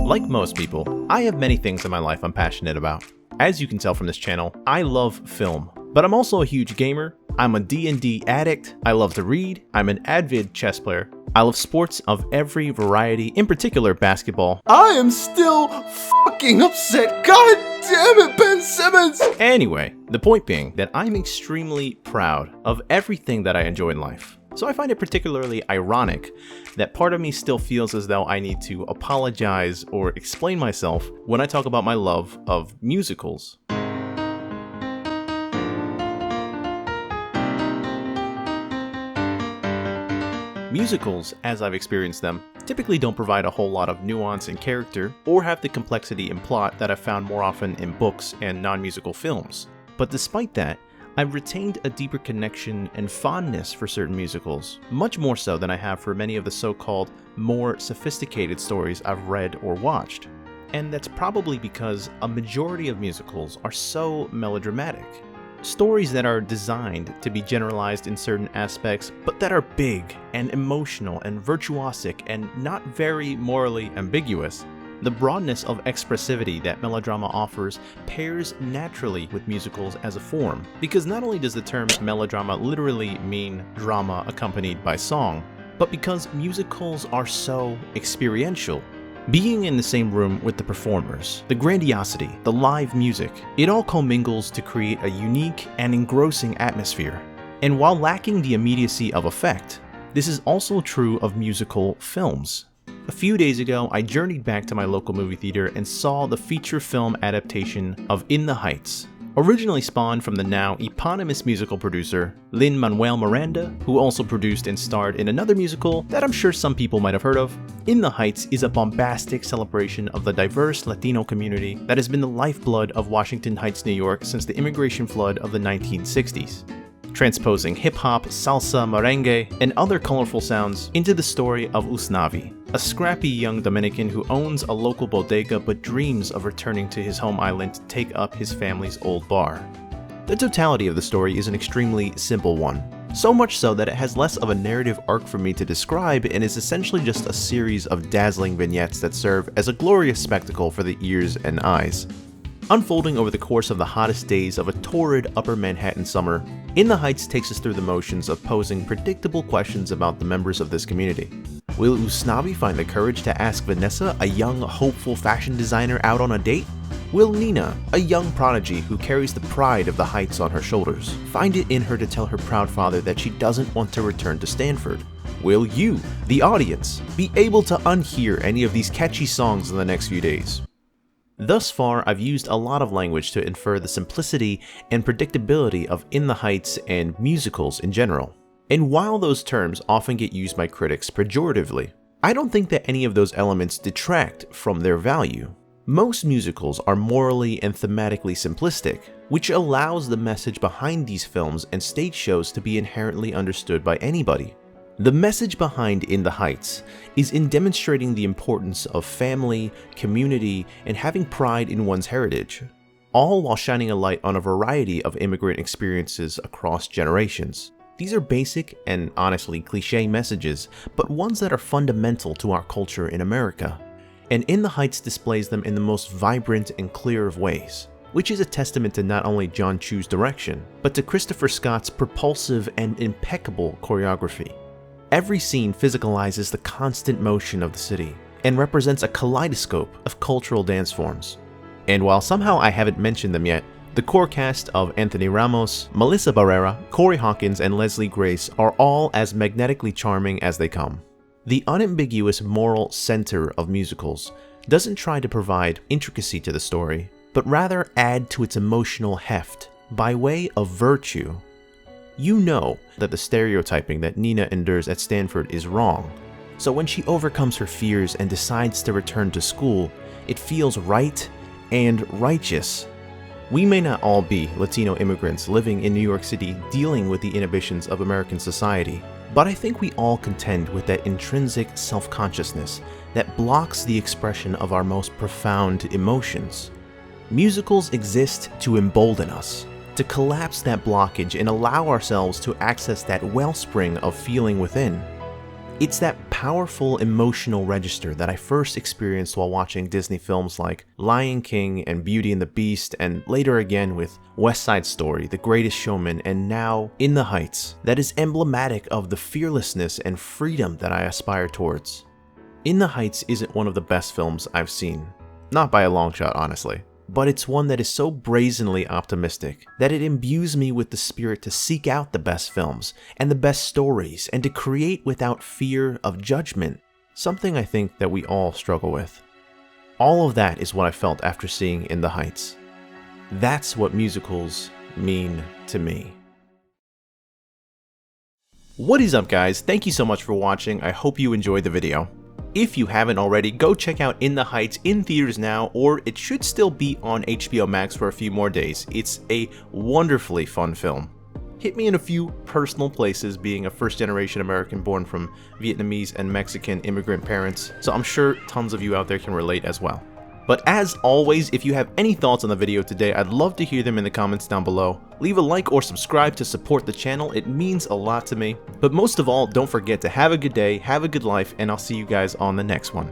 Like most people, I have many things in my life I'm passionate about. As you can tell from this channel, I love film, but I'm also a huge gamer, I'm a D&D addict, I love to read, I'm an avid chess player, I love sports of every variety, in particular basketball. I am still fucking upset, god damn it, Ben Simmons! Anyway, the point being that I'm extremely proud of everything that I enjoy in life. So I find it particularly ironic that part of me still feels as though I need to apologize or explain myself when I talk about my love of musicals. Musicals, as I've experienced them, typically don't provide a whole lot of nuance in character or have the complexity in plot that I've found more often in books and non-musical films. But despite that, I've retained a deeper connection and fondness for certain musicals, much more so than I have for many of the so-called more sophisticated stories I've read or watched. And that's probably because a majority of musicals are so melodramatic. Stories that are designed to be generalized in certain aspects, but that are big and emotional and virtuosic and not very morally ambiguous. The broadness of expressivity that melodrama offers pairs naturally with musicals as a form, because not only does the term melodrama literally mean drama accompanied by song, but because musicals are so experiential. Being in the same room with the performers, the grandiosity, the live music, it all commingles to create a unique and engrossing atmosphere. And while lacking the immediacy of effect, this is also true of musical films. A few days ago, I journeyed back to my local movie theater and saw the feature film adaptation of In the Heights, originally spawned from the now eponymous musical producer Lin-Manuel Miranda, who also produced and starred in another musical that I'm sure some people might have heard of. In the Heights is a bombastic celebration of the diverse Latino community that has been the lifeblood of Washington Heights, New York since the immigration flood of the 1960s. Transposing hip-hop, salsa, merengue, and other colorful sounds into the story of Usnavi, a scrappy young Dominican who owns a local bodega but dreams of returning to his home island to take up his family's old bar. The totality of the story is an extremely simple one, so much so that it has less of a narrative arc for me to describe and is essentially just a series of dazzling vignettes that serve as a glorious spectacle for the ears and eyes. Unfolding over the course of the hottest days of a torrid upper Manhattan summer, In the Heights takes us through the motions of posing predictable questions about the members of this community. Will Usnavi find the courage to ask Vanessa, a young, hopeful fashion designer, out on a date? Will Nina, a young prodigy who carries the pride of the Heights on her shoulders, find it in her to tell her proud father that she doesn't want to return to Stanford? Will you, the audience, be able to unhear any of these catchy songs in the next few days? Thus far, I've used a lot of language to infer the simplicity and predictability of In the Heights and musicals in general. And while those terms often get used by critics pejoratively, I don't think that any of those elements detract from their value. Most musicals are morally and thematically simplistic, which allows the message behind these films and stage shows to be inherently understood by anybody. The message behind In the Heights is in demonstrating the importance of family, community, and having pride in one's heritage, all while shining a light on a variety of immigrant experiences across generations. These are basic and honestly cliché messages, but ones that are fundamental to our culture in America. And In the Heights displays them in the most vibrant and clear of ways, which is a testament to not only John Chu's direction, but to Christopher Scott's propulsive and impeccable choreography. Every scene physicalizes the constant motion of the city and represents a kaleidoscope of cultural dance forms. And while somehow I haven't mentioned them yet, the core cast of Anthony Ramos, Melissa Barrera, Corey Hawkins, and Leslie Grace are all as magnetically charming as they come. The unambiguous moral center of musicals doesn't try to provide intricacy to the story, but rather add to its emotional heft by way of virtue. You know that the stereotyping that Nina endures at Stanford is wrong, so when she overcomes her fears and decides to return to school, it feels right and righteous. We may not all be Latino immigrants living in New York City dealing with the inhibitions of American society, but I think we all contend with that intrinsic self-consciousness that blocks the expression of our most profound emotions. Musicals exist to embolden us, to collapse that blockage and allow ourselves to access that wellspring of feeling within. It's that powerful emotional register that I first experienced while watching Disney films like Lion King and Beauty and the Beast, and later again with West Side Story, The Greatest Showman, and now In the Heights, that is emblematic of the fearlessness and freedom that I aspire towards. In the Heights isn't one of the best films I've seen. Not by a long shot, honestly. But it's one that is so brazenly optimistic that it imbues me with the spirit to seek out the best films and the best stories and to create without fear of judgment, something I think that we all struggle with. All of that is what I felt after seeing In the Heights. That's what musicals mean to me. What is up, guys? Thank you so much for watching. I hope you enjoyed the video. If you haven't already, go check out In the Heights in theaters now, or it should still be on HBO Max for a few more days. It's a wonderfully fun film. Hit me in a few personal places, being a first-generation American born from Vietnamese and Mexican immigrant parents, so I'm sure tons of you out there can relate as well. But as always, if you have any thoughts on the video today, I'd love to hear them in the comments down below. Leave a like or subscribe to support the channel, it means a lot to me. But most of all, don't forget to have a good day, have a good life, and I'll see you guys on the next one.